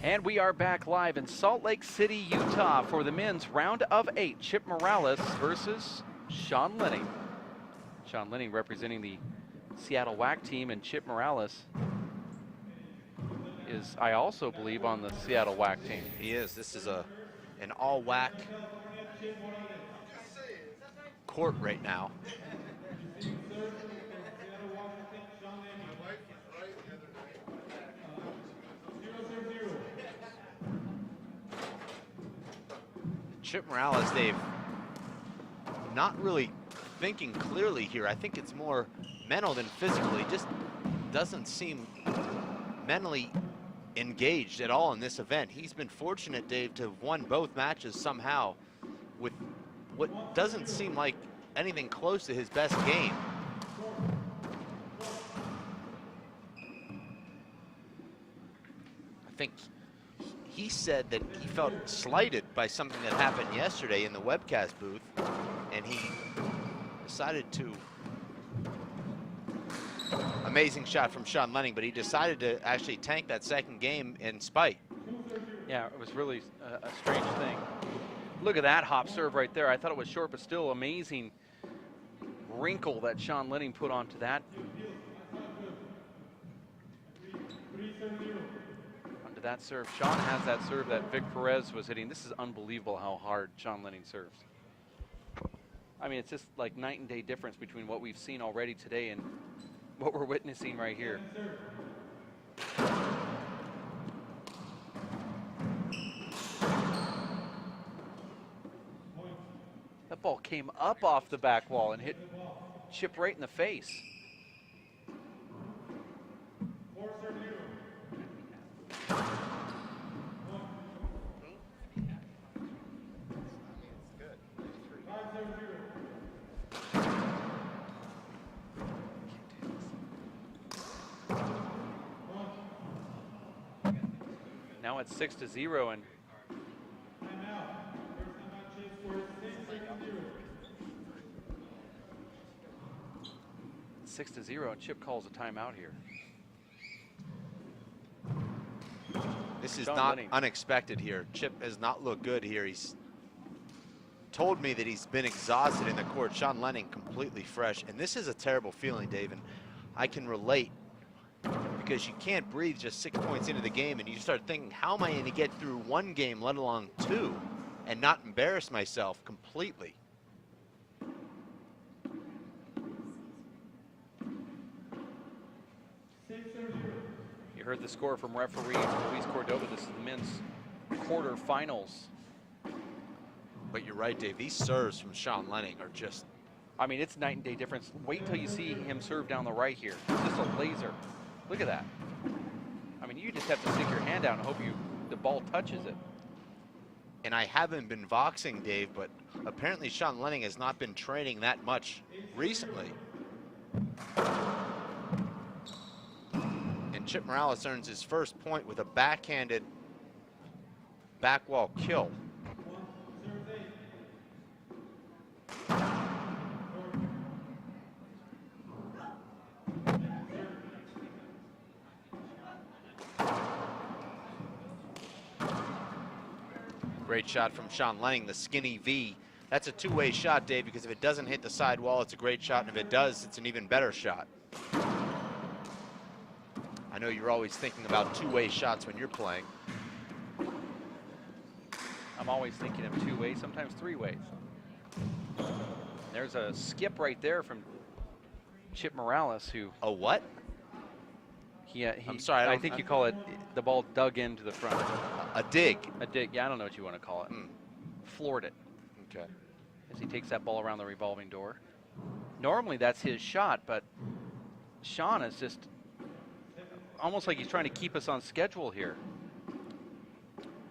And we are back live in Salt Lake City, Utah for the men's round of 8. Chip Morales versus Sean Lenning. Sean Lenning representing the Seattle WAC team, and Chip Morales is, I also believe, on the Seattle WAC team. He is. This is an all WAC court right now. Chip Morales, Dave, not really thinking clearly here. I think it's more mental than physical. He just doesn't seem mentally engaged at all in this event. He's been fortunate, Dave, to have won both matches somehow with what doesn't seem like anything close to his best game. I think he said that he felt slighted by something that happened yesterday in the webcast booth, and he decided to, amazing shot from Sean Lenning, but he decided to actually tank that second game in spite. Yeah, it was really a strange thing. Look at that hop serve right there. I thought it was short, but still amazing wrinkle that Sean Lenning put onto that. Onto that serve. Sean has that serve that Vic Perez was hitting. This is unbelievable how hard Sean Lenning serves. I mean, it's just like night and day difference between what we've seen already today and what we're witnessing right here. That ball came up off the back wall and hit Chip right in the face. Now it's 6-0, and 6-0, and Chip calls a timeout here. This is Sean not Lenning. unexpected here. Chip has not looked good here. He's told me that he's been exhausted in the court. Sean Lenning completely fresh, and this is a terrible feeling, Dave, and I can relate, because you can't breathe just 6 points into the game, and you start thinking, how am I going to get through one game, let alone two, and not embarrass myself completely? You heard the score from referee Luis Cordova. This is the men's quarterfinals. But you're right, Dave. These serves from Sean Lenning are just, I mean, it's night and day difference. Wait till you see him serve down the right here. Just a laser. Look at that. I mean, you just have to stick your hand out and hope the ball touches it. and I haven't been voxing, Dave, but apparently Sean Lenning has not been training that much recently. And Chip Morales earns his first point with a backhanded back wall kill. Great shot from Sean Lenning, the skinny V. That's a two-way shot, Dave, because if it doesn't hit the side wall, it's a great shot, and if it does, it's an even better shot. I know you're always thinking about two-way shots when you're playing. I'm always thinking of two ways, sometimes three ways. There's a skip right there from Chip Morales, who... A what? I'm sorry, I think you call it, the ball dug into the front. A dig. A dig, yeah, I don't know what you want to call it. Floored it. Okay. As he takes that ball around the revolving door. Normally that's his shot, but Sean is just almost like he's trying to keep us on schedule here.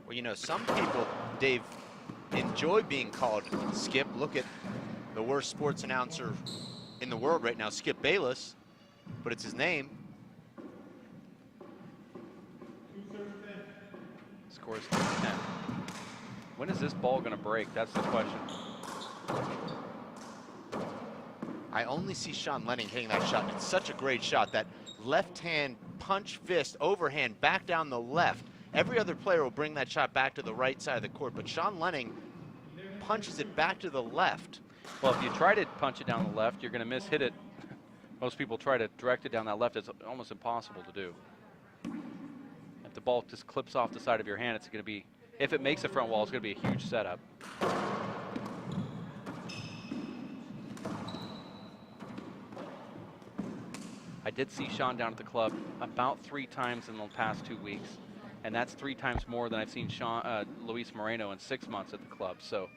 Well, you know, some people, Dave, enjoy being called Skip. Look at the worst sports announcer in the world right now, Skip Bayless, but it's his name. Scores 10. When is this ball going to break? That's the question. I only see Sean Lenning hitting that shot. It's such a great shot. That left hand punch fist overhand back down the left. every other player will bring that shot back to the right side of the court, but Sean Lenning punches it back to the left. Well, if you try to punch it down the left, you're going to miss-hit it. Most people try to direct it down that left. It's almost impossible to do. If the ball just clips off the side of your hand, it's going to be, if it makes the front wall, it's going to be a huge setup. I did see Sean down at the club about 3 times in the past 2 weeks, and that's 3 times more than I've seen Luis Moreno in 6 months at the club. So,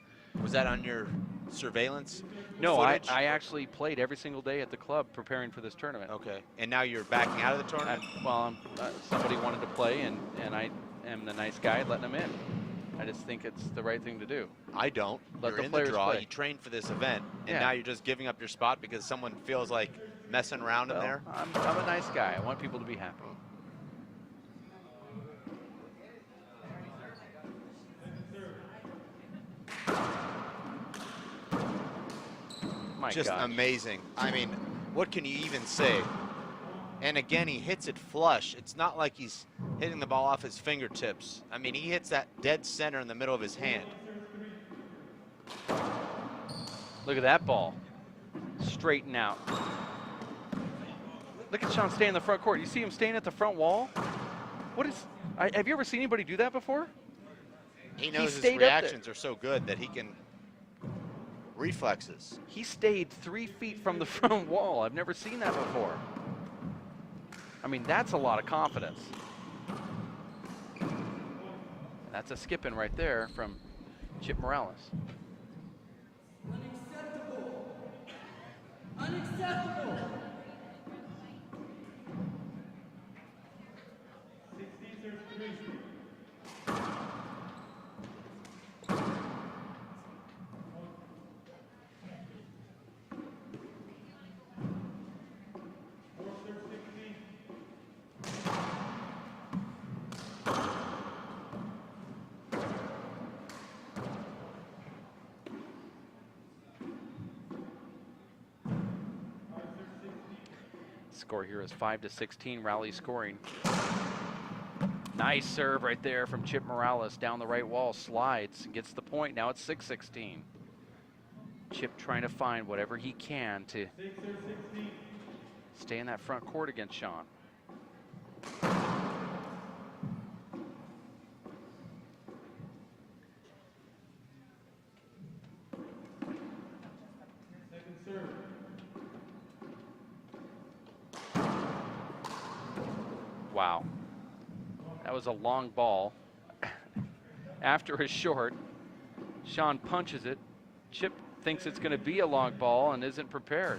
was that on your surveillance? No, I footage? actually played every single day at the club preparing for this tournament. Okay, and now you're backing out of the tournament? Somebody wanted to play, and I am the nice guy letting them in. I just think it's the right thing to do. I don't. Let you're the in the players draw. play. You trained for this event, and Yeah. now you're just giving up your spot because someone feels like messing around in there. I'm a nice guy. I want people to be happy. My Just gosh. amazing. I mean, what can you even say? And again, he hits it flush. It's not like he's hitting the ball off his fingertips. I mean, he hits that dead center in the middle of his hand. Look at that ball. Straighten out. Look at Sean staying in the front court. You see him staying at the front wall? What is... have you ever seen anybody do that before? He knows his stayed up there. reactions are so good that he can... reflexes. He stayed 3 feet from the front wall. I've never seen that before. I mean, that's a lot of confidence. That's a skip-in right there from Chip Morales. Unacceptable. Unacceptable. 16-3. Score here is 5-16, Rally scoring. Nice serve right there from Chip Morales down the right wall, slides, and gets the point. Now it's 6-16. Chip trying to find whatever he can to stay in that front court against Sean. Wow. That was a long ball. After a short, Sean punches it. Chip thinks it's going to be a long ball and isn't prepared.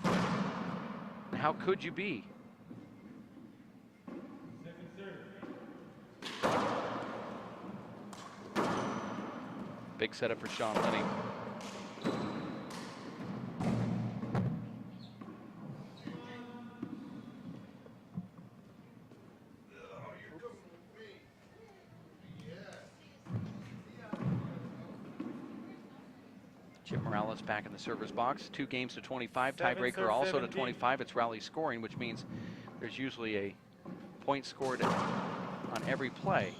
How could you be? Big setup for Sean Lenning. Chip Morales back in the server's box. 2 games to 25. Tiebreaker also to 25. It's rally scoring, which means there's usually a point scored on every play.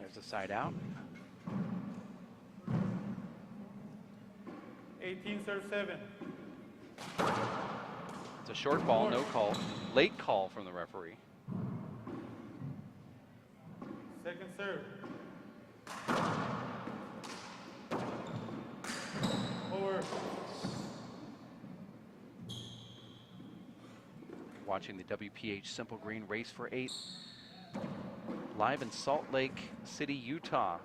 There's the side out. 18-7. It's a short ball, no call. Late call from the referee. Second serve. Over. Watching the WPH Simple Green Race for 8 live in Salt Lake City, Utah,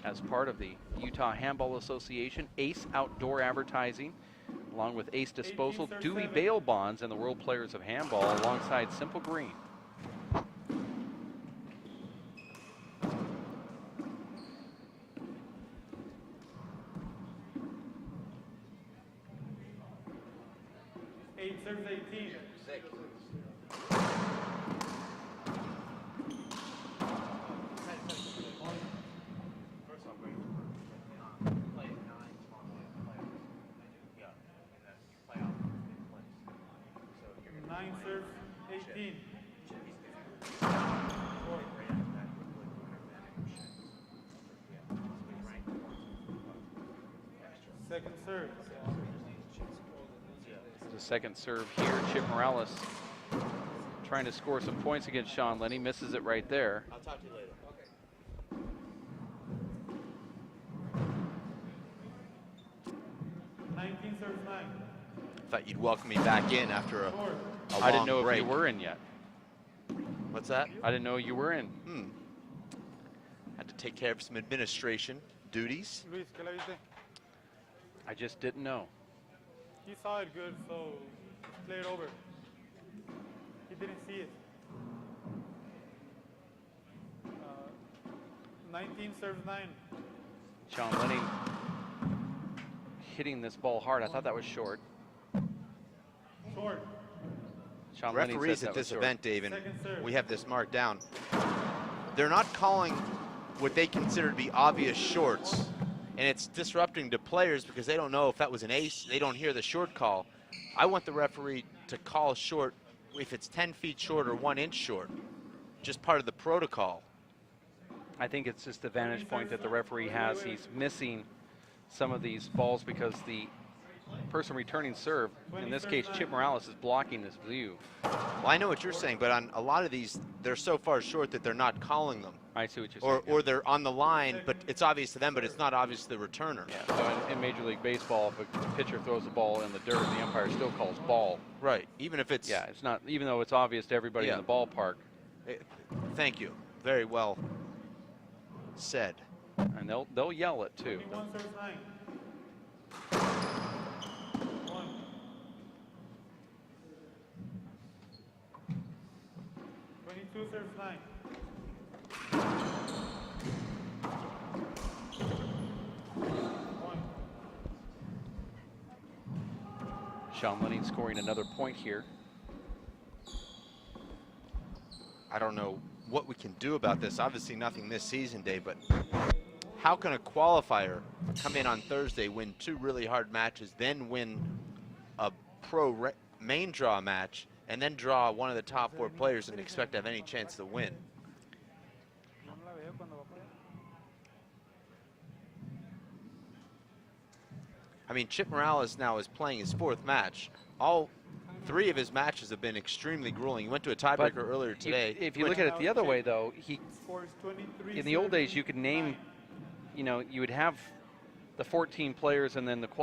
as part of the Utah Handball Association, Ace Outdoor Advertising, along with Ace Disposal, Dewey Bail Bonds, and the World Players of Handball, alongside Simple Green. Serves 18. Second serve. The second serve here. Chip Morales trying to score some points against Sean Lenning. Misses it right there. I'll talk to you later. 19 serves 9. Thought you'd welcome me back in after a Short. long I didn't know break. if you were in yet. What's that? I didn't know you were in. Had to take care of some administration duties. Luis, ¿qué le viste? I just didn't know. He saw it good, so play it over. He didn't see it. 19 serves 9. Sean Lenning hitting this ball hard. I thought that was short. Short. Sean Lenning Referees said at that was this short. event, Dave, and Second serve. we have this marked down. They're not calling what they consider to be obvious shorts, and it's disrupting to players because they don't know if that was an ace. They don't hear the short call. I want the referee to call short if it's 10 feet short or 1 inch short, just part of the protocol. I think it's just the vantage point that the referee has. He's missing some of these balls because the person returning serve, in this case Chip Morales, is blocking this view. Well, I know what you're saying, but on a lot of these, they're so far short that they're not calling them. I see what you're saying. Or they're on the line, but it's obvious to them, but it's not obvious to the returner. Yeah, so in Major League Baseball, if a pitcher throws the ball in the dirt, the umpire still calls ball. Right, even if it's... Yeah, it's not, even though it's obvious to everybody in the ballpark. Thank you. Very well said. And they'll yell it too. 21 serves 9. 1. 22 serves 9. Sean Lenning scoring another point here. I don't know what we can do about this. Obviously nothing this season, Dave, but how can a qualifier come in on Thursday, win 2 really hard matches, then win a main draw match, and then draw one of the top 4 players and expect to have any chance to win? I mean, Chip Morales now is playing his 4th match. All 3 of his matches have been extremely grueling. He went to a tiebreaker earlier today. If you look at it the other way, though, Scores 23 in the old days, serves you could name, 9. you know, you would have the 14 players and then the 2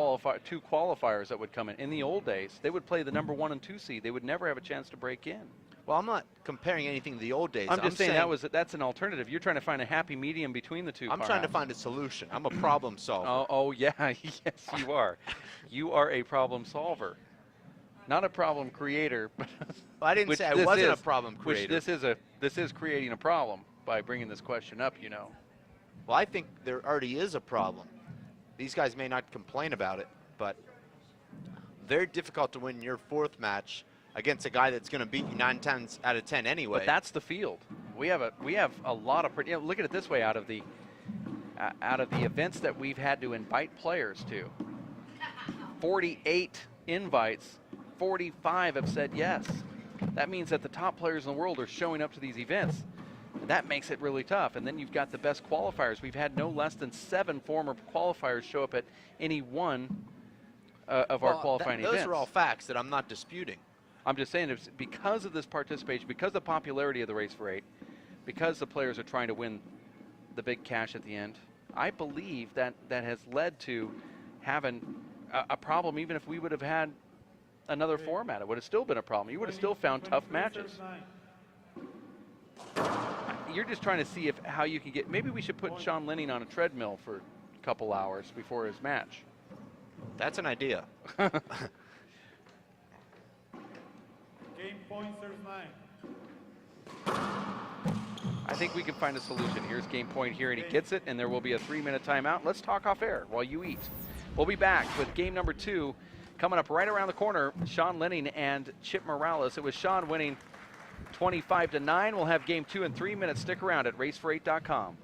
qualifiers that would come in. In the old days, they would play the number 1 and 2 seed. They would never have a chance to break in. Well, I'm not comparing anything to the old days. I'm just saying that's an alternative. You're trying to find a happy medium between the two. I'm trying to find a solution. I'm a problem solver. Oh yeah, yes you are. You are a problem solver, not a problem creator. Well, I didn't say I wasn't a problem creator. This is creating a problem by bringing this question up. You know. Well, I think there already is a problem. These guys may not complain about it, but very difficult to win your 4th match against a guy that's going to beat you 9 times out of 10 anyway. But that's the field. We have a lot of. You know, look at it this way: out of the events that we've had to invite players to, 48 invites, 45 have said yes. That means that the top players in the world are showing up to these events. And that makes it really tough. And then you've got the best qualifiers. We've had no less than 7 former qualifiers show up at any one of our qualifying events. Those are all facts that I'm not disputing. I'm just saying, it's because of this participation, because of the popularity of the Race for 8, because the players are trying to win the big cash at the end, I believe that has led to having a problem. Even if we would have had another format, it would have still been a problem. You would have still found tough matches. You're just trying to see how you can get. Maybe we should put Sean Lenning on a treadmill for a couple hours before his match. That's an idea. Game point serves 9. I think we can find a solution. Here's game point here, and he gets it, and there will be a 3-minute timeout. Let's talk off air while you eat. We'll be back with game number 2 coming up right around the corner. Sean Lenning and Chip Morales. It was Sean winning 25-9. We'll have game 2 in 3 minutes. Stick around at racefor8.com.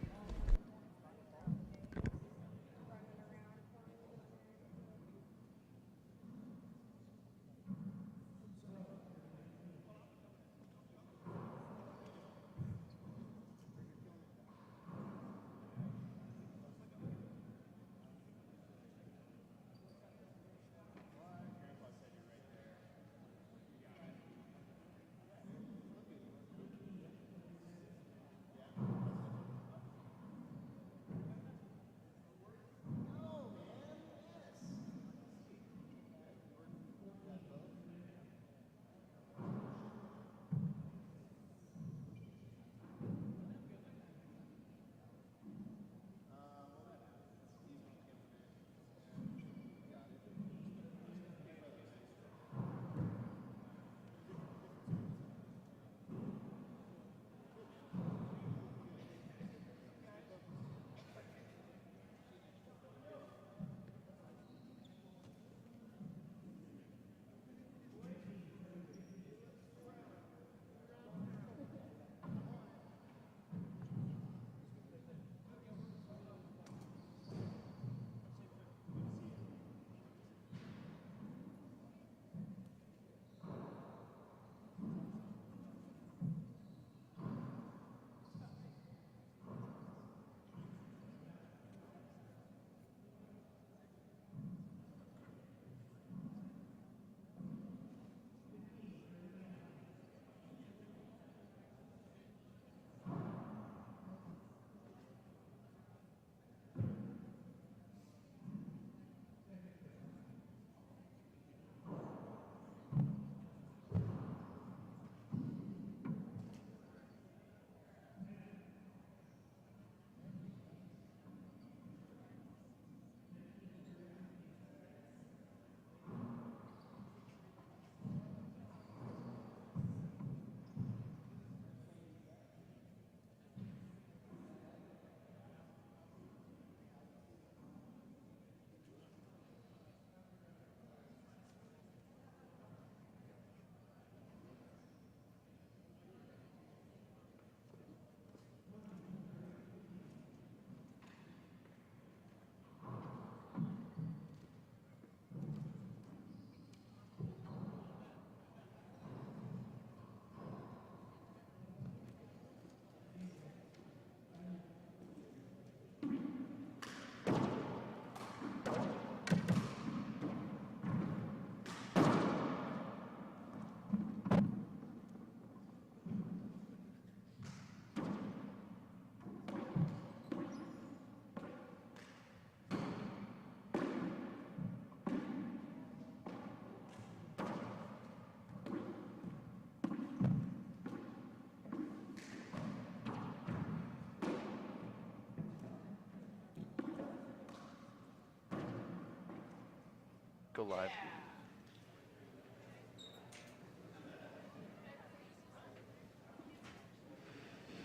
go live.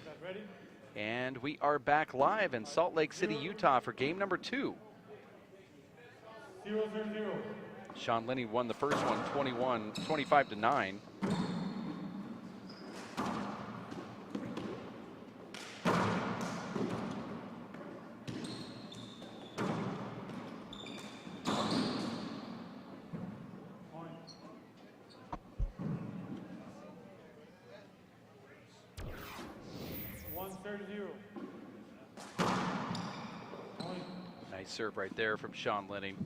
Guys ready? And we are back live in Salt Lake City, Utah for game number 2. 0-0. Sean Lenning won the first one 25-9. Nice serve right there from Sean Lenning.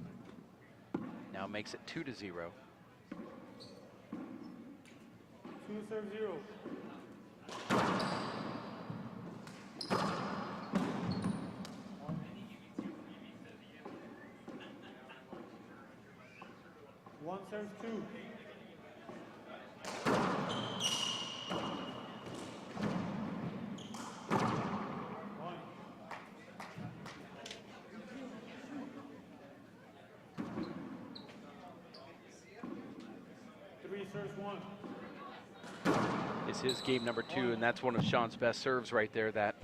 Now makes it 2-0. 2-0. One serves 2. Serves 1. It's his game number 2, and that's one of Sean's best serves right there. That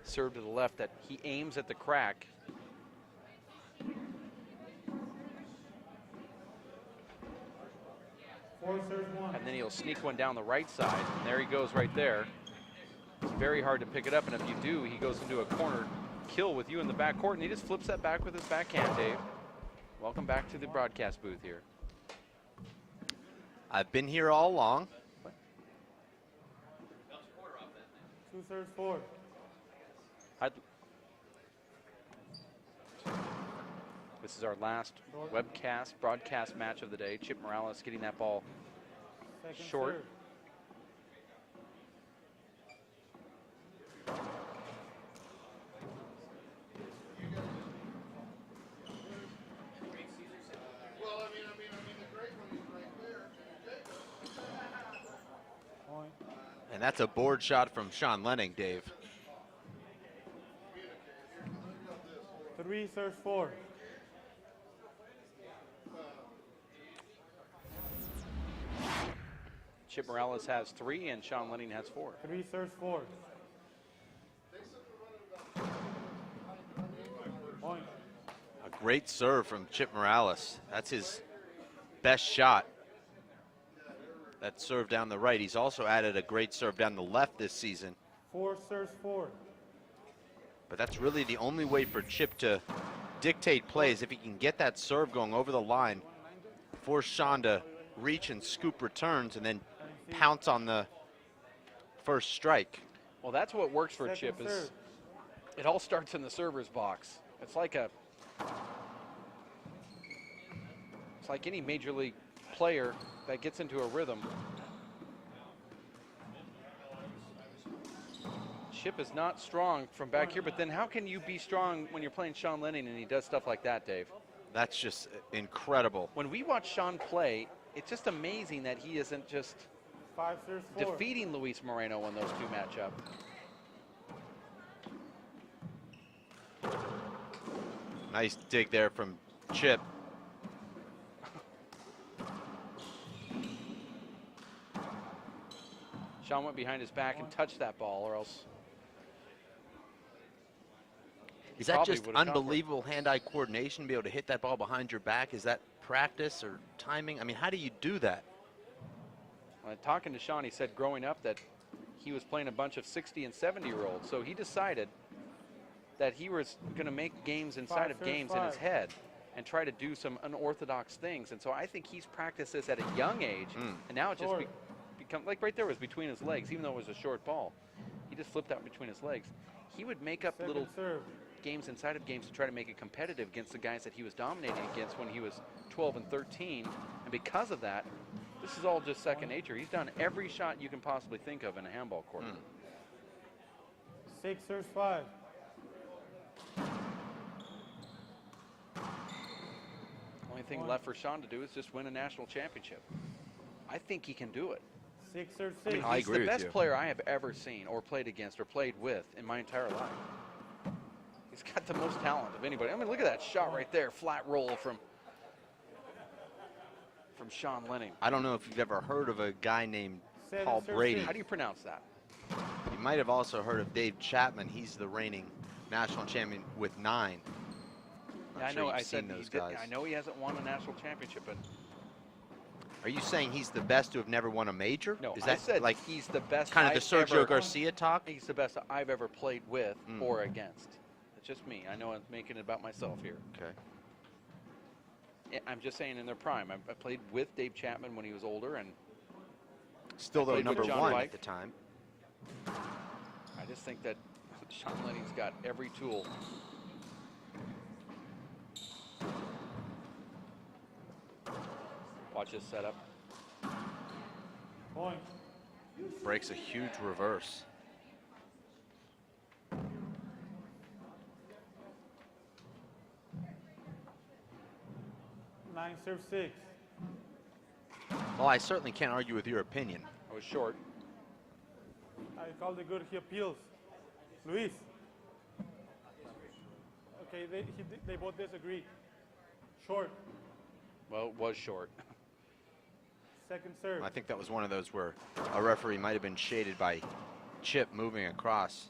serve to the left that he aims at the crack. 4 serves 1. And then he'll sneak one down the right side. And there he goes right there. It's very hard to pick it up, and if you do, he goes into a corner kill with you in the backcourt, and he just flips that back with his backhand, Dave. Welcome back to the broadcast booth here. I've been here all along. 2 serves 4. This is our last broadcast match of the day. Chip Morales getting that ball Second short. serve. And that's a board shot from Sean Lenning, Dave. 3 serves 4. Chip Morales has 3, and Sean Lenning has 4. 3 serves 4. Point. A great serve from Chip Morales. That's his best shot. That serve down the right. He's also added a great serve down the left this season. 4 serves 4. But that's really the only way for Chip to dictate plays. If he can get that serve going over the line, force Sean to reach and scoop returns, and then pounce on the first strike. Well, that's what works for Second Chip. Is serve. it all starts in the server's box. It's like any major league player that gets into a rhythm. Chip is not strong from back here, but then how can you be strong when you're playing Sean Lenning and he does stuff like that, Dave? That's just incredible. When we watch Sean play, it's just amazing that he isn't just 5 serves 4. defeating Luis Moreno when those two match up. Nice dig there from Chip. Sean went behind his back and touched that ball, or else Is that probably just would've gone for it. unbelievable hand-eye coordination, be able to hit that ball behind your back? Is that practice or timing? I mean, how do you do that? Talking to Sean, he said growing up that he was playing a bunch of 60 and 70-year-olds. So he decided that he was going to make games inside of games in his head and try to do some unorthodox things. And so I think he's practiced this at a young age, and now it just become like right there was between his legs, even though it was a short ball. He just flipped out between his legs. He would make up little games inside of games to try to make it competitive against the guys that he was dominating against when he was 12 and 13. And because of that, this is all just second nature. He's done every shot you can possibly think of in a handball court. 6 serves 5. Only thing left for Sean to do is just win a national championship. I think he can do it. 6 serves 6. I mean, I he's agree the with best you. player I have ever seen or played against or played with in my entire life. He's got the most talent of anybody. I mean, look at that shot right there. Flat roll from from Sean Lenning. I don't know if you've ever heard of a guy named 7, Paul serve Brady. six. How do you pronounce that? You might have also heard of Dave Chapman. He's the reigning national champion with 9. Yeah, I sure know. you've I seen said those he did, guys. I know he hasn't won a national championship, but Are you saying he's the best to have never won a major? no. Is I that said like he's the best. kind of the I've Sergio ever- Garcia talk? He's the best I've ever played with Mm. or against. It's just me. I know I'm making it about myself here. Okay. I'm just saying in their prime. I played with Dave Chapman when he was older, and Still I though played with number John 1 White. at the time. I just think that Sean Lenning's got every tool. Watch this setup. Point. Breaks a huge reverse. 9, serve 6. Well, I certainly can't argue with your opinion. I was short. I called it good. He appeals. Luis. Okay, they both disagree. Short. Well, it was short. Second serve. I think that was one of those where a referee might have been shaded by Chip moving across.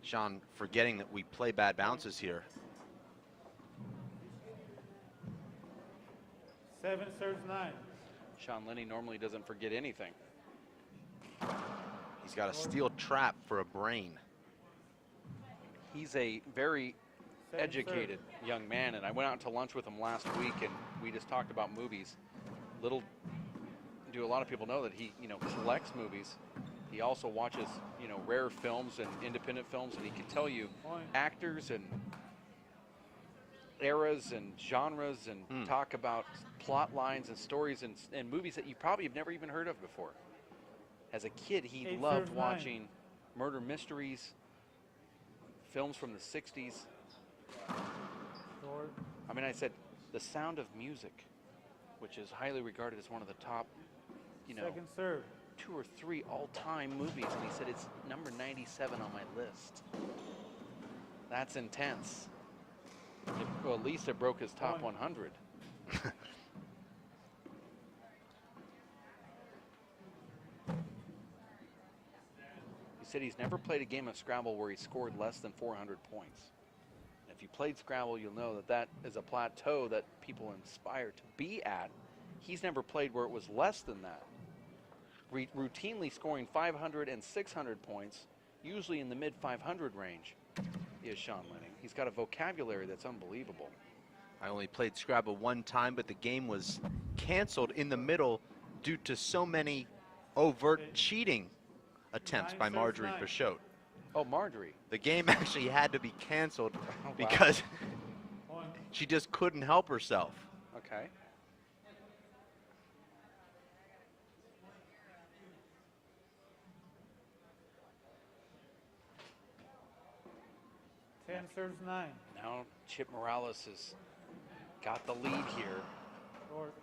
Sean forgetting that we play bad bounces here. 7, serves 9. Sean Lenning normally doesn't forget anything. He's got a steel trap for a brain. He's a very Second educated young man, and I went out to lunch with him last week, and we just talked about movies. Do a lot of people know that he, collects movies. He also watches, rare films and independent films, and he can tell you Point. actors and eras and genres and talk about plot lines and stories and movies that you probably have never even heard of before. As a kid, he 8, loved serve 9. watching murder mysteries, films from the 60s. Short. I mean, I said The Sound of Music, which is highly regarded as one of the top, Second serve. 2 or 3 all-time movies, and he said it's number 97 on my list. That's intense. Well, at least it broke his top 100. He said he's never played a game of Scrabble where he scored less than 400 points. If you played Scrabble, you'll know that that is a plateau that people aspire to be at. He's never played where it was less than that. Routinely scoring 500 and 600 points, usually in the mid-500 range, is Sean Lenning. He's got a vocabulary that's unbelievable. I only played Scrabble one time, but the game was canceled in the middle due to so many overt cheating attempts 9, by serves Marjorie 9. Peixote. Oh, Marjorie. The game actually had to be canceled wow. because Point. she just couldn't help herself. Okay. Ten, serves 9. Now Chip Morales has got the lead here. Short.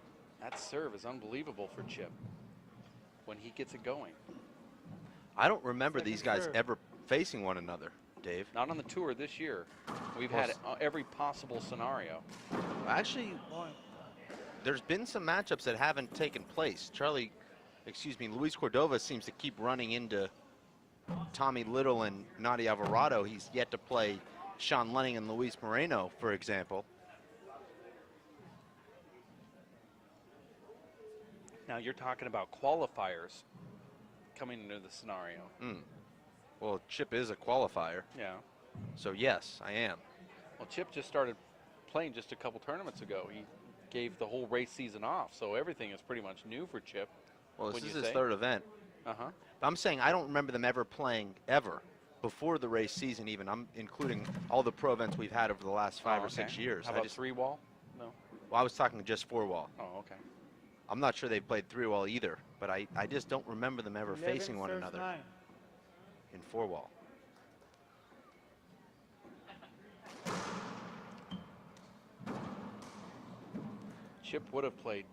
That serve is unbelievable for Chip when he gets it going. I don't remember Second these guys serve. ever facing one another, Dave. Not on the tour this year. We've Well, had every possible scenario. Actually, Point. there's been some matchups that haven't taken place. Luis Cordova seems to keep running into Tommy Little and Nadia Alvarado. He's yet to play Sean Lenning and Luis Moreno, for example. Now you're talking about qualifiers coming into the scenario. Well, Chip is a qualifier, Yeah. so yes, I am. Well, Chip just started playing just a couple tournaments ago. He gave the whole race season off, so everything is pretty much new for Chip. Well, this Wouldn't is you his say? third event. Uh-huh. I'm saying I don't remember them ever playing ever before the race season even. I'm including all the pro events we've had over the last 5 or 6 years. How about 3-wall? No. Well, I was talking just 4-wall. Oh, okay. I'm not sure they've played 3-wall either, but I just don't remember them ever 11, facing one serves another 9. in 4-wall. Chip would have played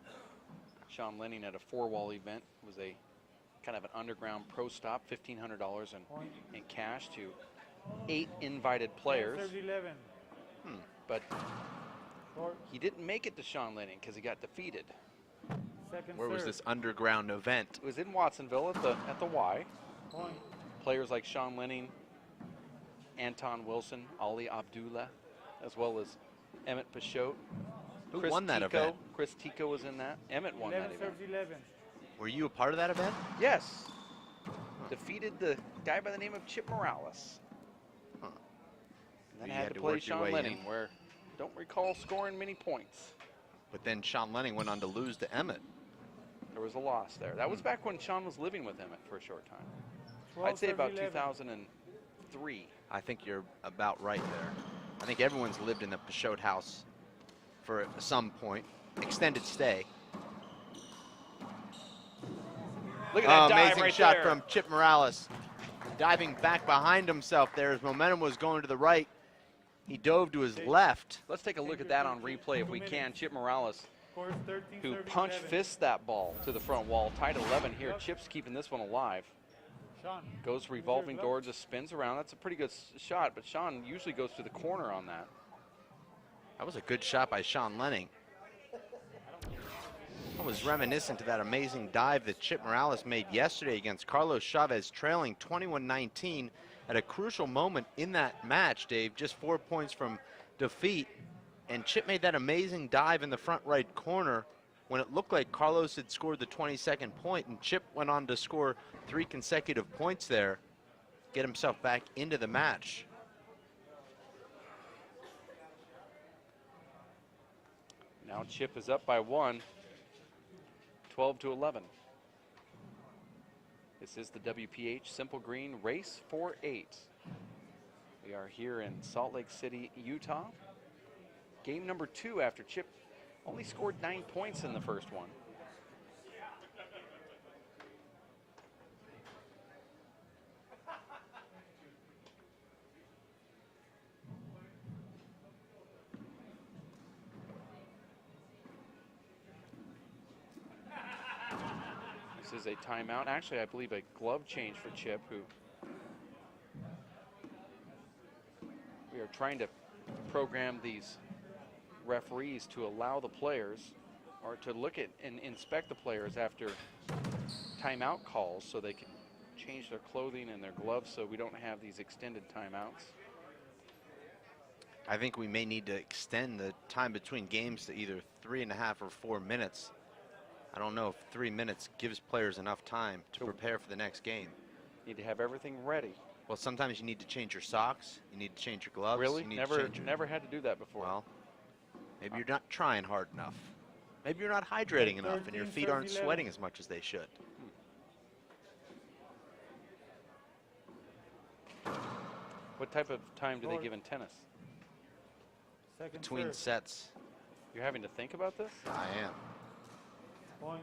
Sean Lenning at a 4-wall event. It was a kind of an underground pro stop, $1,500 Point. in cash to 8 invited players. Serves 11. But Short. He didn't make it to Sean Lenning because he got defeated. Second Where was serve. this underground event? It was in Watsonville at the Y. Point. Players like Sean Lenning, Anton Wilson, Ali Abdullah, as well as Emmett Peixote. Who Chris won that Tico. event? Chris Tico was in that. Emmett won 11 that event. serves 11. Were you a part of that event? Yes. Defeated the guy by the name of Chip Morales. Huh. And then You had had to to play work your Sean way Lenning, in. where don't recall scoring many points. But then Sean Lenning went on to lose to Emmett. There was a loss there. That was back when Sean was living with Emmett for a short time. 12 I'd say serves about 11. 2003. I think you're about right there. I think everyone's lived in the Peixote house for some point. Extended stay. Look at that dive amazing right shot there. from Chip Morales. Diving back behind himself there as momentum was going to the right. He dove to his left. Let's take a look at that on replay if we can. Chip Morales, Scores 13 who serving punch 11. fists that ball to the front wall. Tied 11 here. Chip's keeping this one alive. Sean. Goes revolving door, just spins around. That's a pretty good shot, but Sean usually goes to the corner on that. That was a good shot by Sean Lenning. I was reminiscent to that amazing dive that Chip Morales made yesterday against Carlos Chavez, trailing 21-19 at a crucial moment in that match, Dave, just 4 points from defeat. And Chip made that amazing dive in the front right corner when it looked like Carlos had scored the 22nd point, and Chip went on to score 3 consecutive points there, get himself back into the match. Now Chip is up by 1, 12-11. This is the WPH Simple Green Race for 8. We are here in Salt Lake City, Utah. Game number 2 after Chip only scored 9 points in the first one. This is a timeout. Actually, I believe a glove change for Chip, who we are trying to program these referees to allow the players, or to look at and inspect the players after timeout calls so they can change their clothing and their gloves so we don't have these extended timeouts. I think we may need to extend the time between games to either 3.5 or 4 minutes. I don't know if 3 minutes gives players enough time to prepare for the next game. Need to have everything ready. Well, sometimes you need to change your socks, you need to change your gloves. Really? You need Never, to change your, never had to do that before. Well, maybe you're not trying hard enough. Maybe you're not hydrating enough and your 13 feet aren't serves 11. sweating as much as they should. What type of time do they give in tennis? Second Between serve. sets, You're having to think about this? I am. Point.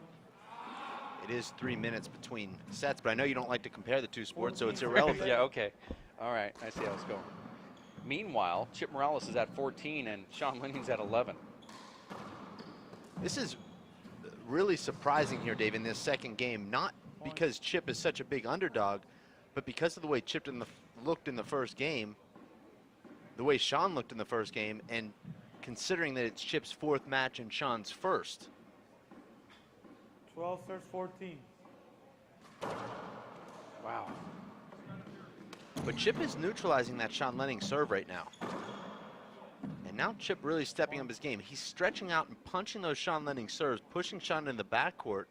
It is 3 minutes between sets, but I know you don't like to compare the two sports, so it's 14 irrelevant. Yeah, okay. All right, I see how it's going. Meanwhile, Chip Morales is at 14 and Sean Lenning's at 11. This is really surprising here, Dave, in this second game, not because Chip is such a big underdog, but because of the way Chip looked in the first game, the way Sean looked in the first game, and considering that it's Chip's 4th match and Sean's 1st. 12 serves 14. Wow. But Chip is neutralizing that Sean Lenning serve right now. And now Chip really stepping up his game. He's stretching out and punching those Sean Lenning serves, pushing Sean in the backcourt.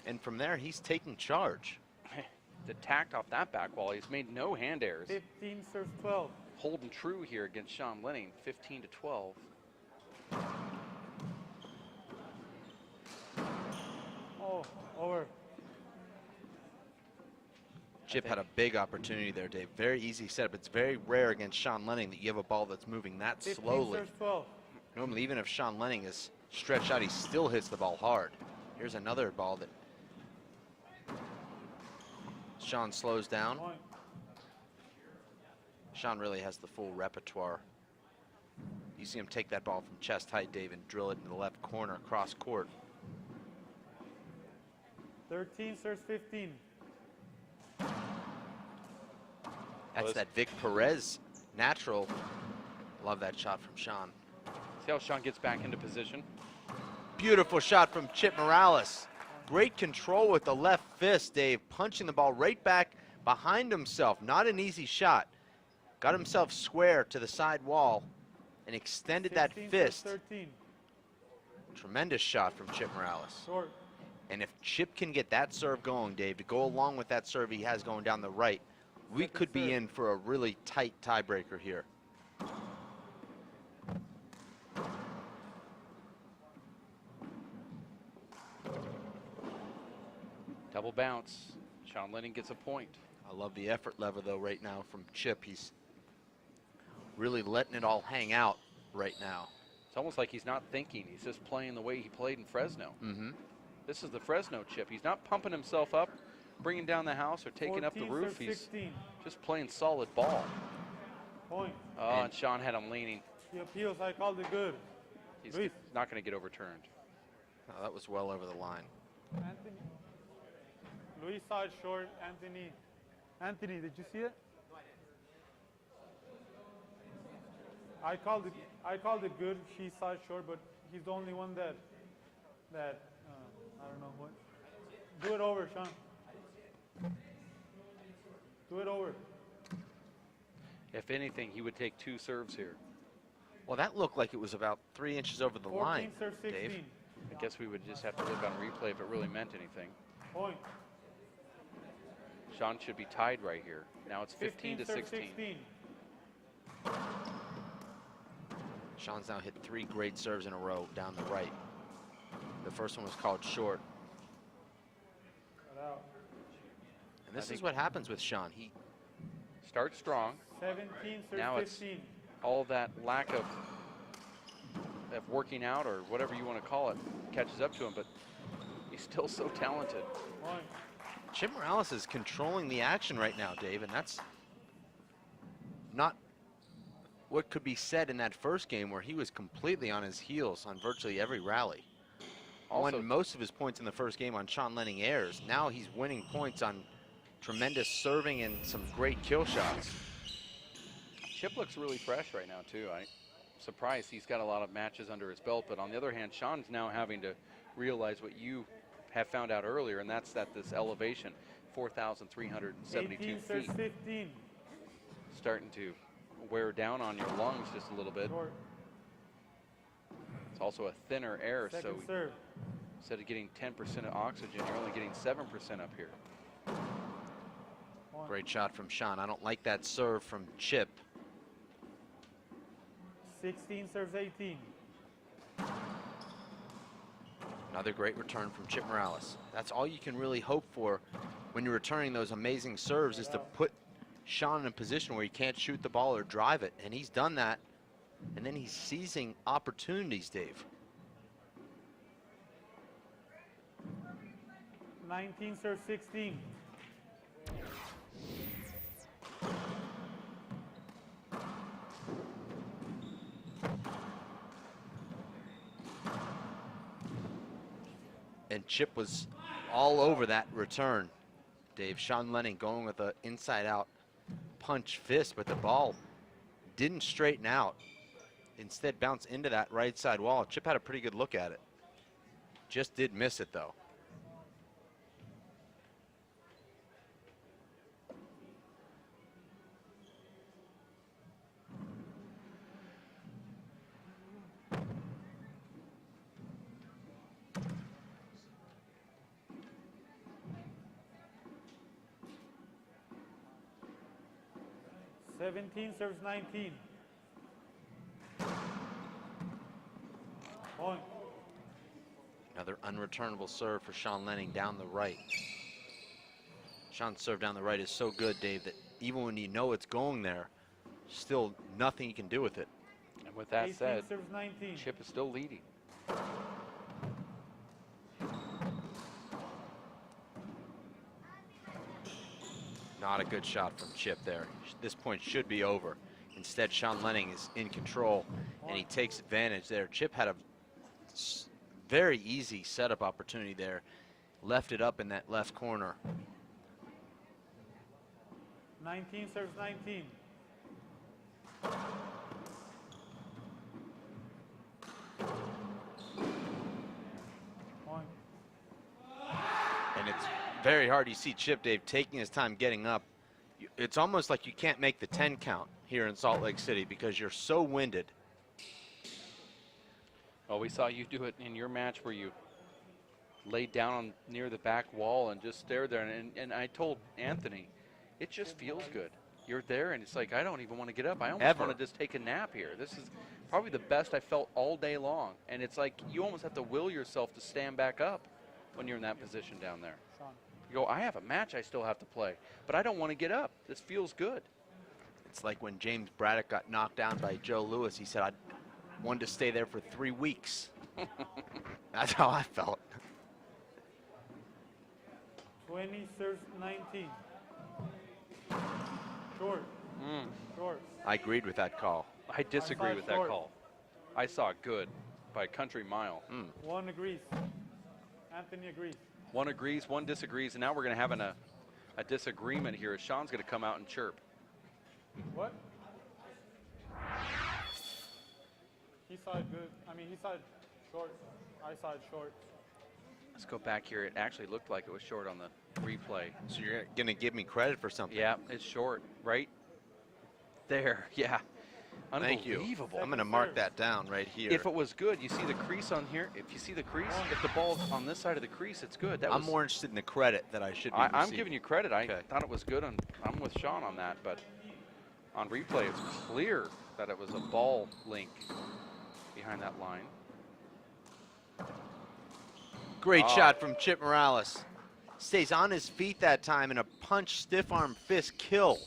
And from there, he's taking charge. The tact off that back wall. He's made no hand errors. 15 serves 12. Holding true here against Sean Lenning, 15-12. Oh, over. Chip had a big opportunity there, Dave. Very easy setup. It's very rare against Sean Lenning that you have a ball that's moving that 15 slowly. serves 12. Normally, even if Sean Lenning is stretched out, he still hits the ball hard. Here's another ball that Sean slows down. Point. Sean really has the full repertoire. You see him take that ball from chest height, Dave, and drill it in the left corner across court. 13 serves 15. That's that Vic Perez natural. Love that shot from Sean. See how Sean gets back into position? Beautiful shot from Chip Morales. Great control with the left fist, Dave, punching the ball right back behind himself. Not an easy shot. Got himself square to the side wall and extended that 16 serve fist. 13. Tremendous shot from Chip Morales. Short. And if Chip can get that serve going, Dave, to go along with that serve he has going down the right, we Second could be serve. in for a really tight tiebreaker here. Double bounce. Sean Lenning gets a point. I love the effort level, though, right now from Chip. He's really letting it all hang out right now. It's almost like he's not thinking. He's just playing the way he played in Fresno. Mm-hmm. This is the Fresno Chip. He's not pumping himself up, bringing down the house, or taking up the 14 roof. serve He's 16. just playing solid ball. Point. Oh, and Sean had him leaning. He appeals. I called it good. He's Luis. not going to get overturned. Oh, that was well over the line. Anthony. Luis saw it short. Anthony. Anthony, did you see it? I called it good. He saw it short, but he's the only one that I don't know what. Do it over, Sean. Do it over. If anything, he would take 2 serves here. Well, that looked like it was about 3 inches over the 14 line, serve 16. Dave. I guess we would just have to look on replay if it really meant anything. Point. Sean should be tied right here. Now it's 15 to serve 16. Sean's now hit 3 great serves in a row down the right. The first one was called short. Cut out. And this is what happens with Sean. He Starts strong. 17 serve Now it's 15. all that lack of working out, or whatever you want to call it, catches up to him, but he's still so talented. Point. Chip Morales is controlling the action right now, Dave, and that's not what could be said in that first game where he was completely on his heels on virtually every rally. Also, Won most of his points in the first game on Sean Lenning airs. Now he's winning points on tremendous serving and some great kill shots. Chip looks really fresh right now, too. I'm surprised he's got a lot of matches under his belt, but on the other hand, Sean's now having to realize what you have found out earlier, and that's that this elevation, 4,372 18 serve feet, 15. starting to wear down on your lungs just a little bit. Short. It's also a thinner air, so Second serve. instead of getting 10% of oxygen, you're only getting 7% up here. Point. Great shot from Sean. I don't like that serve from Chip. 16 serves 18. Another great return from Chip Morales. That's all you can really hope for when you're returning those amazing serves, is to put Sean in a position where he can't shoot the ball or drive it. And he's done that. And then he's seizing opportunities, Dave. 19 serve 16. And Chip was all over that return, Dave. Sean Lenning going with an inside-out punch fist, but the ball didn't straighten out. Instead, bounced into that right side wall. Chip had a pretty good look at it. Just did miss it, though. Seventeen serves 19. Point. Another unreturnable serve for Sean Lenning down the right. Sean's serve down the right is so good, Dave, that even when you know it's going there, still nothing you can do with it. And with that 18 said, serves 19. Chip is still leading. Not a good shot from Chip there. This point should be over. Instead, Sean Lenning is in control, and he takes advantage there. Chip had a very easy setup opportunity there. Left it up in that left corner. 19 serves 19. very hard. You see Chip, Dave, taking his time getting up. It's almost like you can't make the 10 count here in Salt Lake City because you're so winded. Well, we saw you do it in your match where you laid down on near the back wall and just stared there. And I told Anthony, it just feels good. You're there, and it's like, I don't even want to get up. I almost want to just take a nap here. This is probably the best I felt all day long. And it's like you almost have to will yourself to stand back up when you're in that position down there. You go, I have a match I still have to play, but I don't want to get up. This feels good. It's like when James Braddock got knocked down by Joe Louis. He said, I wanted to stay there for 3 weeks. That's how I felt. 20 serves 19. Short. Short. I agreed with that call. I disagree with that call. I saw it good by a country mile. One agrees. Anthony agrees. One agrees, one disagrees, and now we're going to have a disagreement here as Sean's going to come out and chirp. What? He saw it good. I mean, he saw it short. I saw it short. Let's go back here. It actually looked like it was short on the replay. So you're going to give me credit for something? Yeah, it's short, right there. Yeah. Thank you. Unbelievable. I'm going to mark that down right here. If it was good, you see the crease on here. If you see the crease, if the ball's on this side of the crease, it's good. I'm more interested in the credit that I should be I'm receiving. giving you credit. I thought it was good. I'm with Sean on that, but on replay, it's clear that it was a ball link behind that line. Great shot from Chip Morales. Stays on his feet that time in a punch, stiff arm fist kill.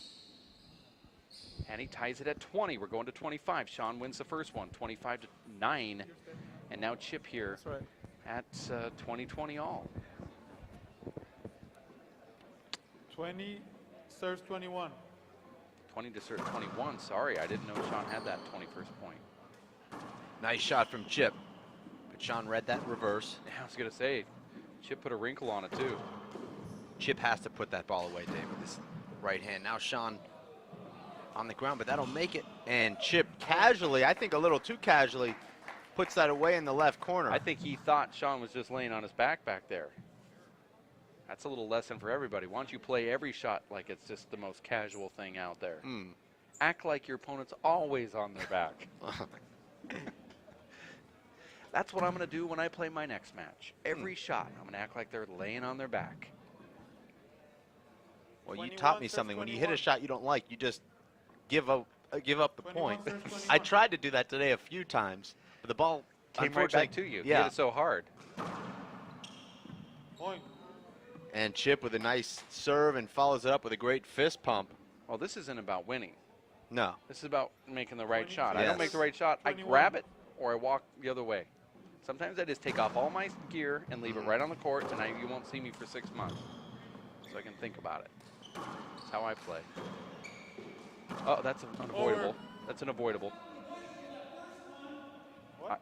And he ties it at 20. We're going to 25. Sean wins the first one, 25-9. And now Chip here at 20-20 all. 20 serves 21. 20 to serve 21. Sorry, I didn't know Sean had that 21st point. Nice shot from Chip. But Sean read that reverse. Yeah, I was going to say, Chip put a wrinkle on it too. Chip has to put that ball away, Dave, with his right hand. Now Sean on the ground, but that'll make it. And Chip casually, I think a little too casually, puts that away in the left corner. I think he thought Sean was just laying on his back there. That's a little lesson for everybody. Why don't you play every shot like it's just the most casual thing out there? Act like your opponent's always on their back. That's what I'm going to do when I play my next match. Every shot, I'm going to act like they're laying on their back. Well, you taught me something. When you hit a shot you don't like, you just give up the point. I tried to do that today a few times, but the ball came right back to you. Yeah. You hit it so hard. Point. And Chip with a nice serve and follows it up with a great fist pump. Well, this isn't about winning. No. This is about making the right shot. Yes. I don't make the right shot. I grab it or I walk the other way. Sometimes I just take off all my gear and leave it right on the court, and you won't see me for 6 months. So I can think about it. That's how I play. Oh, that's unavoidable. That's an avoidable.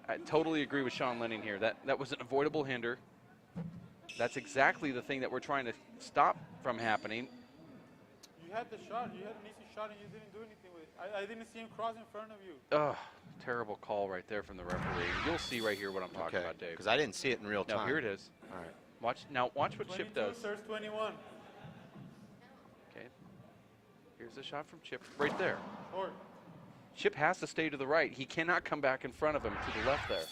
I totally agree with Sean Lenning here. That was an avoidable hinder. That's exactly the thing that we're trying to stop from happening. You had the shot. You had an easy shot, and you didn't do anything with it. I didn't see him cross in front of you. Ugh, terrible call right there from the referee. You'll see right here what I'm talking about, Dave. Because I didn't see it in real time. No, here it is. All right. Watch what Chip does. Serves 21. Okay. Here's the shot from Chip right there. Short. Chip has to stay to the right. He cannot come back in front of him to the left there.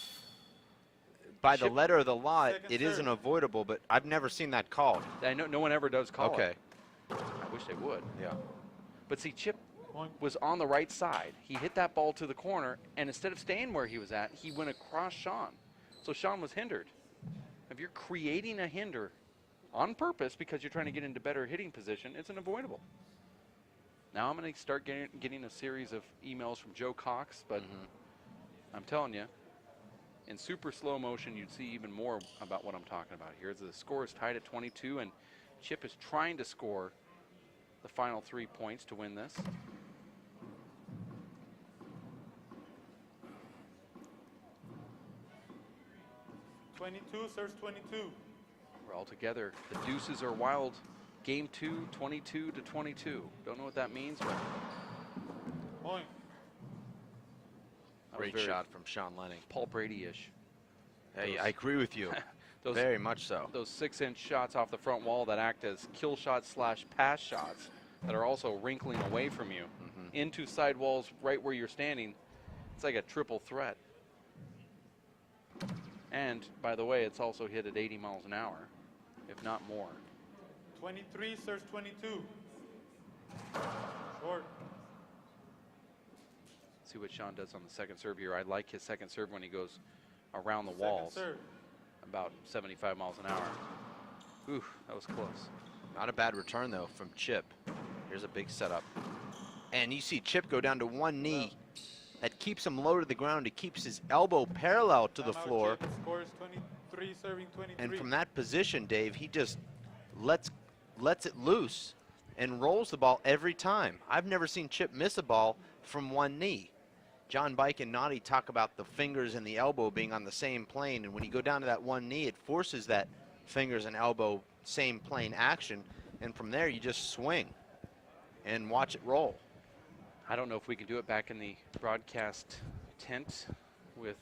By the letter of the law, Second it is serve. an avoidable, but I've never seen that called. I know no one ever does call Okay. it. I wish they would. Yeah. But see, Chip Point. was on the right side. He hit that ball to the corner, and instead of staying where he was at, he went across Sean. So Sean was hindered. If you're creating a hinder on purpose because you're trying to get into better hitting position, it's an avoidable. Now I'm going to start getting a series of emails from Joe Cox, but I'm telling you, in super slow motion, you'd see even more about what I'm talking about here. The score is tied at 22, and Chip is trying to score the final 3 points to win this. Serves 22. We're all together. The deuces are wild. Game 2, 22-22. Don't know what that means, but Point. that was Great very shot from Sean Lenning. Paul Brady-ish. Hey, I agree with you. Very much so. Those 6-inch shots off the front wall that act as kill shots / pass shots that are also wrinkling away from you into side walls right where you're standing. It's like a triple threat. And by the way, it's also hit at 80 miles an hour, if not more. 23 serves 22. Short. See what Sean does on the second serve here. I like his second serve when he goes around the walls. Second serve. About 75 miles an hour. Ooh, that was close. Not a bad return, though, from Chip. Here's a big setup. And you see Chip go down to one knee. That keeps him low to the ground. He keeps his elbow parallel to the Timeout, floor. Chip scores 23, serving 23. And from that position, Dave, he just lets it loose and rolls the ball every time. I've never seen Chip miss a ball from one knee. John Bike and Naughty talk about the fingers and the elbow being on the same plane, and when you go down to that one knee, it forces that fingers and elbow same plane action, and from there you just swing and watch it roll. I don't know if we can do it back in the broadcast tent with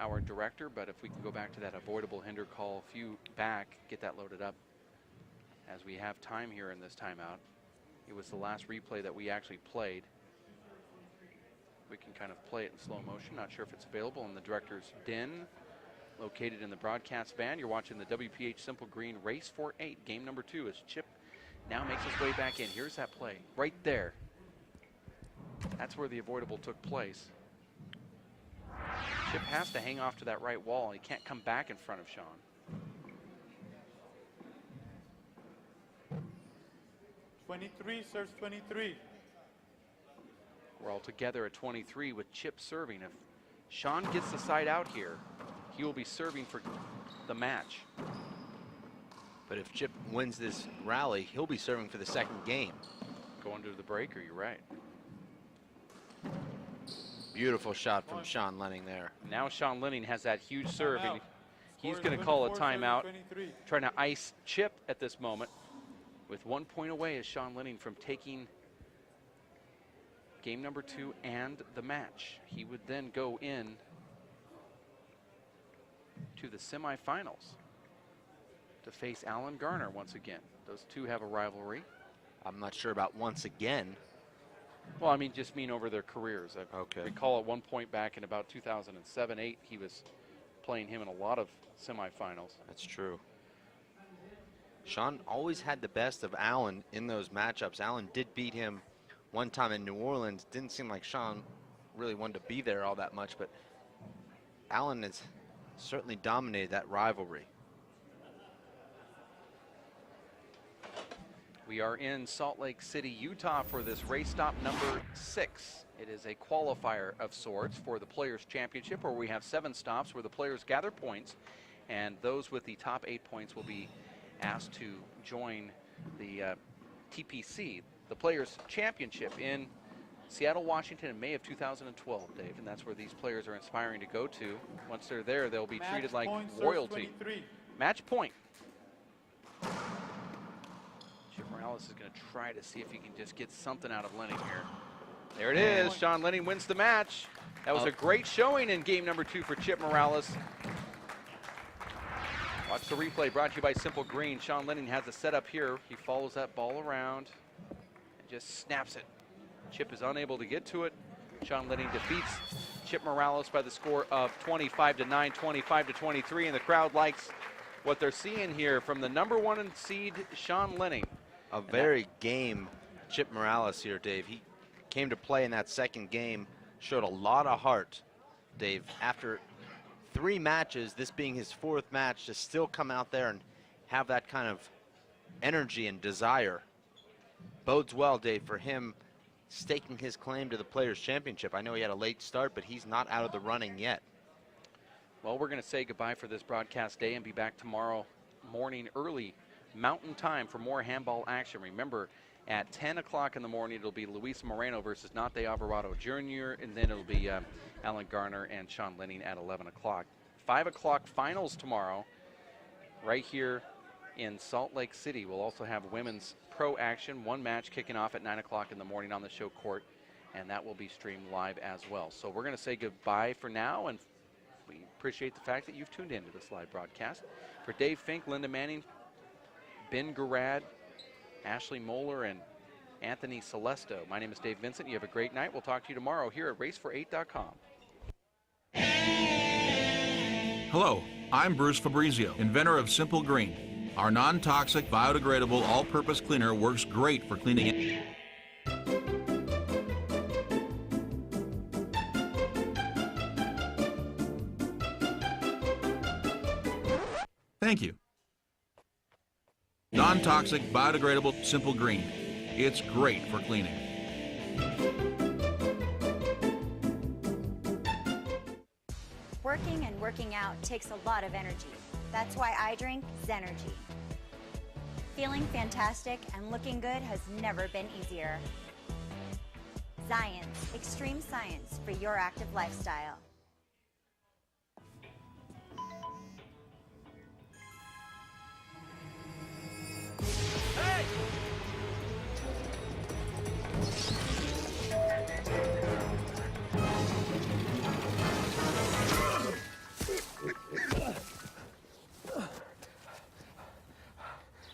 our director, but if we can go back to that avoidable hinder call a few back, get that loaded up as we have time here in this timeout. It was the last replay that we actually played. We can kind of play it in slow motion. Not sure if it's available in the director's den, located in the broadcast van. You're watching the WPH Simple Green Race for 8, game number 2, as Chip now makes his way back in. Here's that play right there. That's where the avoidable took place. Chip has to hang off to that right wall. He can't come back in front of Sean. 23 serves 23. We're all together at 23 with Chip serving. If Sean gets the side out here, he will be serving for the match. But if Chip wins this rally, he'll be serving for the second game. Going to the breaker, you're right. Beautiful shot from Sean Lenning there. Now Sean Lenning has that huge serve, and he's Scores going to call a 24, timeout, 23. trying to ice Chip at this moment. With 1 point away is Sean Lenning from taking game number 2 and the match. He would then go in to the semifinals to face Alan Garner once again. Those two have a rivalry. I'm not sure about once again. Well, I mean, just mean over their careers. I Okay. recall at one point back in about 2007-8, he was playing him in a lot of semifinals. That's true. Sean always had the best of Allen in those matchups. Allen did beat him one time in New Orleans. Didn't seem like Sean really wanted to be there all that much, but Allen has certainly dominated that rivalry. We are in Salt Lake City, Utah for this race stop number 6. It is a qualifier of sorts for the Players' Championship, where we have 7 stops where the players gather points, and those with the top 8 points will be asked to join the TPC, the Players' Championship in Seattle, Washington in May of 2012, Dave, and that's where these players are aspiring to go to. Once they're there, they'll be treated like point, serves royalty. 23. Match point. Chip Morales is going to try to see if he can just get something out of Lenning here. There it is. Sean Lenning wins the match. That was a great showing in game number 2 for Chip Morales. Watch the replay, brought to you by Simple Green. Sean Lenning has a setup here. He follows that ball around and just snaps it. Chip is unable to get to it. Sean Lenning defeats Chip Morales by the score of 25-9, 25-23, and the crowd likes what they're seeing here from the number 1 seed, Sean Lenning. A very game Chip Morales here, Dave. He came to play in that second game, showed a lot of heart, Dave. After 3 matches, this being his 4th match, to still come out there and have that kind of energy and desire bodes well, Dave, for him staking his claim to the Players' Championship. I know he had a late start, but he's not out of the running yet. Well, we're going to say goodbye for this broadcast day and be back tomorrow morning early Mountain Time for more handball action. Remember, at 10 o'clock in the morning, it'll be Luis Moreno versus Nate Alvarado Jr., and then it'll be Alan Garner and Sean Lenning at 11 o'clock. 5 o'clock finals tomorrow right here in Salt Lake City. We'll also have women's pro action, 1 match kicking off at 9 o'clock in the morning on the show court, and that will be streamed live as well. So we're going to say goodbye for now, and we appreciate appreciate the fact that you've tuned into this live broadcast. For Dave Fink, Linda Manning, Ben Garad, Ashley Moeller, and Anthony Celesto, my name is Dave Vincent. You have a great night. We'll talk to you tomorrow here at racefor8.com. Hello, I'm Bruce Fabrizio, inventor of Simple Green. Our non-toxic, biodegradable, all-purpose cleaner works great for cleaning. Thank you. Non-toxic, biodegradable, Simple Green. It's great for cleaning. Working and working out takes a lot of energy. That's why I drink Zenergy. Feeling fantastic and looking good has never been easier. Science, extreme science for your active lifestyle.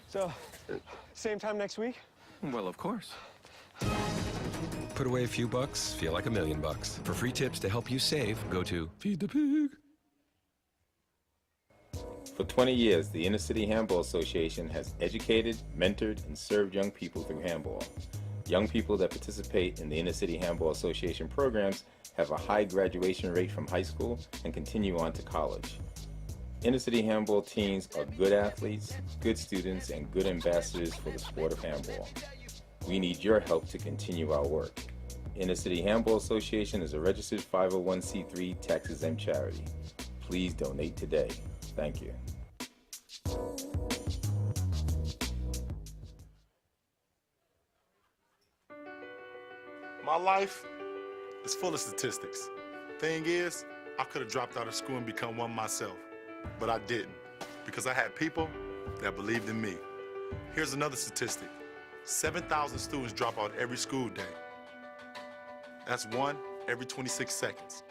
So, same time next week? Well, of course. Put away a few bucks, feel like $1 million. For free tips to help you save, go to Feed the Pig. For 20 years, the Inner City Handball Association has educated, mentored, and served young people through handball. Young people that participate in the Inner City Handball Association programs have a high graduation rate from high school and continue on to college. Inner City Handball teams are good athletes, good students, and good ambassadors for the sport of handball. We need your help to continue our work. Inner City Handball Association is a registered 501c3 tax-exempt charity. Please donate today. Thank you. My life is full of statistics. Thing is, I could have dropped out of school and become one myself, but I didn't because I had people that believed in me. Here's another statistic. 7,000 students drop out every school day. That's one every 26 seconds.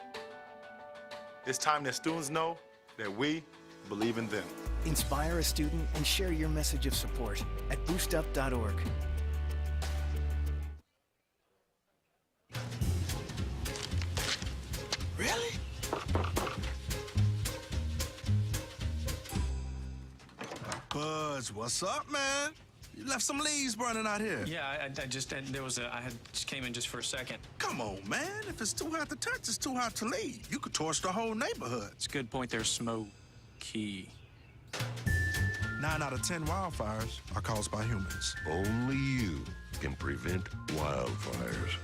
It's time that students know that we believe in them. Inspire a student and share your message of support at boostup.org. Really? Buzz, what's up, man? You left some leaves burning out here. Yeah, I just came in just for a second. Come on, man. If it's too hot to touch, it's too hot to leave. You could torch the whole neighborhood. It's a good point there, Smokey. 9 out of 10 wildfires are caused by humans. Only you can prevent wildfires.